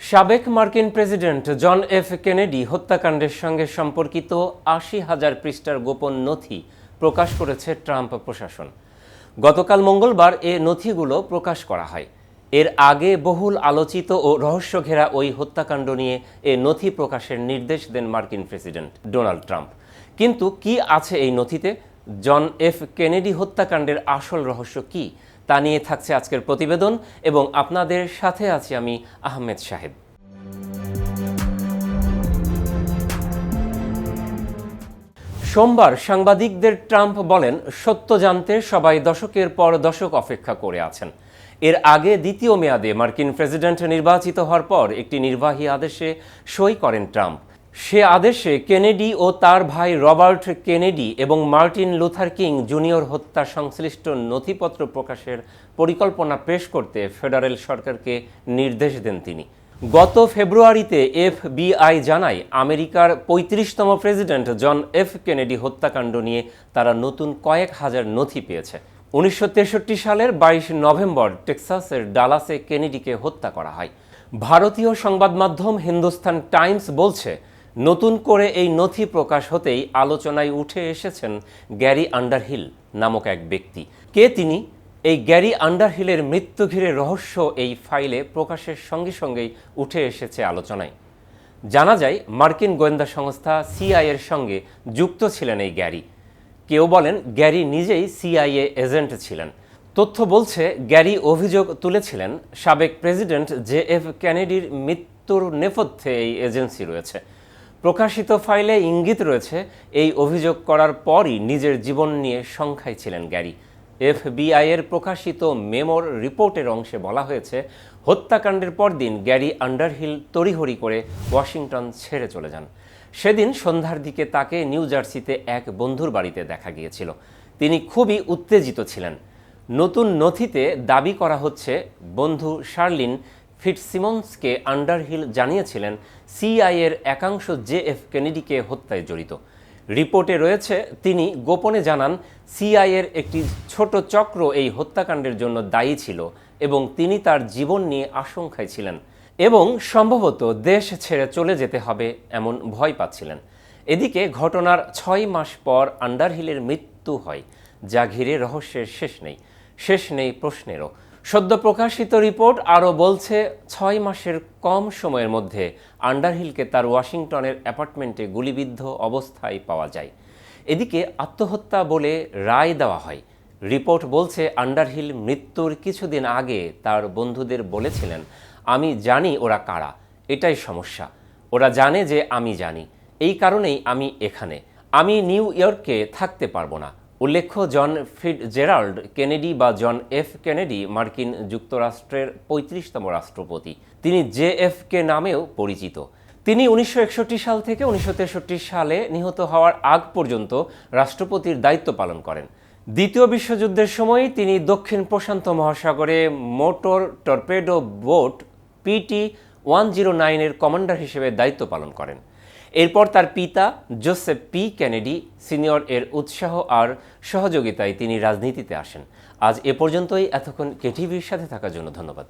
সাবেক মার্কিন president John F Kennedy হত্যাকাণ্ডের সঙ্গে সম্পর্কিত ৮০,০০০ পৃষ্ঠার গোপন নথি প্রকাশ করেছে ট্রাম্প প্রশাসন। গতকাল মঙ্গলবার এ নথিগুলো প্রকাশ করা হয়। এর আগে বহুল আলোচিত ও রহস্যঘেরা ওই হত্যাকাণ্ড নিয়ে এ নথি প্রকাশের নির্দেশ দেন মার্কিন প্রেসিডেন্ট ডোনাল্ড ট্রাম্প। কিন্তু কি আছে এই নথিতে? জন এফ কেনেডি হত্যাকাণ্ডের আসল রহস্য কি তা নিয়ে থাকছে আজকের প্রতিবেদন এবং আপনাদের সাথে আছি আমি আহমেদ শাহেদ। সোমবার সাংবাদিকদের ট্রাম্প বলেন, সত্য জানতে সবাই দশকের পর দশক অপেক্ষা করে আছেন। এর আগে দ্বিতীয় মেয়াদে মার্কিন প্রেসিডেন্ট নির্বাচিত হওয়ার পর একটি নির্বাহী আদেশে সই করেন ট্রাম্প। সে আদেশে কেনেডি ও তার ভাই রবার্ট কেনেডি এবং মার্টিন লুথার কিং জুনিয়র হত্যা সংশ্লিষ্ট নথিপত্র প্রকাশের পরিকল্পনা পেশ করতে ফেডারেল সরকারকে নির্দেশ দেন তিনি। গত ফেব্রুয়ারিতে এফবিআই জানায়, আমেরিকার ৩৫তম প্রেসিডেন্ট জন এফ কেনেডি হত্যাকাণ্ড নিয়ে তারা নতুন কয়েক হাজার নথি পেয়েছে। ১৯৬৩ সালের ২২ নভেম্বর টেক্সাসের ডালাসে কেনেডিকে হত্যা করা হয়। ভারতীয় সংবাদ মাধ্যম হিন্দুস্তান টাইমস বলছে, নতুন করে এই নথি প্রকাশ হতেই আলোচনায় উঠে এসেছেন গ্যারি আন্ডারহিল নামক এক ব্যক্তি। কে তিনি? এই গ্যারি আন্ডারহিলের মৃত্যু ঘিরে রহস্য এই ফাইলে প্রকাশের সঙ্গে সঙ্গেই উঠে এসেছে আলোচনায়। জানা যায়, মার্কিন গোয়েন্দা সংস্থা সিআইএর সঙ্গে যুক্ত ছিলেন এই গ্যারি। কেউ বলেন গ্যারি নিজেই সিআইএ এজেন্ট ছিলেন। তথ্য বলছে, গ্যারি অভিযোগ তুলেছিলেন সাবেক প্রেসিডেন্ট জে এফ কেনেডির মৃত্যুর নেপথ্যে এই এজেন্সি রয়েছে। প্রকাশিত ফাইলে ইঙ্গিত রয়েছে, এই অভিযোগ করার পরই নিজের জীবন নিয়ে শঙ্কায় ছিলেন গ্যারি। এফবিআইয়ের প্রকাশিত মেমোর রিপোর্টের অংশে বলা হয়েছে, হত্যাকাণ্ডের পরদিন গ্যারি আন্ডারহিল তড়িঘড়ি করে ওয়াশিংটন ছেড়ে চলে যান। সেদিন সন্ধ্যার দিকে তাকে নিউ জার্সিতে এক বন্ধুর বাড়িতে দেখা গিয়েছিল। তিনি খুবই উত্তেজিত ছিলেন। নতুন নথিতে দাবি করা হচ্ছে, বন্ধু শার্লিন ফিটসিমন্সকে আন্ডারহিল জানিয়েছিলেন সিআইএর একাংশ জে এফ কেনেডিকে হত্যায় জড়িত। রিপোর্টে রয়েছে, তিনি গোপনে জানান সিআইএর একটি ছোট চক্র এই হত্যাকাণ্ডের জন্য দায়ী ছিল এবং তিনি তার জীবন নিয়ে আশঙ্কায় ছিলেন এবং সম্ভবত দেশ ছেড়ে চলে যেতে হবে এমন ভয় পাচ্ছিলেন। এদিকে ঘটনার ৬ মাস পর আন্ডারহিলের মৃত্যু হয়, যা ঘিরে রহস্যের শেষ নেই প্রশ্নেরও। সদ্য প্রকাশিত রিপোর্ট আরও বলছে, ৬ মাসের কম সময়ের মধ্যে আন্ডারহিলকে তার ওয়াশিংটনের অ্যাপার্টমেন্টে গুলিবিদ্ধ অবস্থায় পাওয়া যায়। এদিকে আত্মহত্যা বলে রায় দেওয়া হয়। রিপোর্ট বলছে, আন্ডারহিল মৃত্যুর কিছুদিন আগে তার বন্ধুদের বলেছিলেন, আমি জানি ওরা কারা, এটাই সমস্যা। ওরা জানে যে আমি জানি, এই কারণেই আমি এখানে। আমি নিউ ইয়র্কে থাকতে পারবো না। উল্লেখ্য, জন ফিটজেরাল্ড কেনেডি বা জন এফ কেনেডি মার্কিন যুক্তরাষ্ট্রের ৩৫তম রাষ্ট্রপতি। তিনি জেএফকে নামেও পরিচিত। তিনি ১৯৬১ সাল থেকে ১৯৬৩ সালে নিহত হওয়ার আগ পর্যন্ত রাষ্ট্রপতির দায়িত্ব পালন করেন। দ্বিতীয় বিশ্বযুদ্ধের সময় তিনি দক্ষিণ প্রশান্ত মহাসাগরে মোটর টর্পেডো বোট PT-109 এর কমান্ডার হিসেবে দায়িত্ব পালন করেন। এরপর তার পিতা জোসেফ পি কেনেডি সিনিয়র এর উৎসাহ আর সহযোগিতায় তিনি রাজনীতিতে আসেন। আজ এ পর্যন্তই। এতক্ষণ কেটিভির সাথে থাকার জন্য ধন্যবাদ।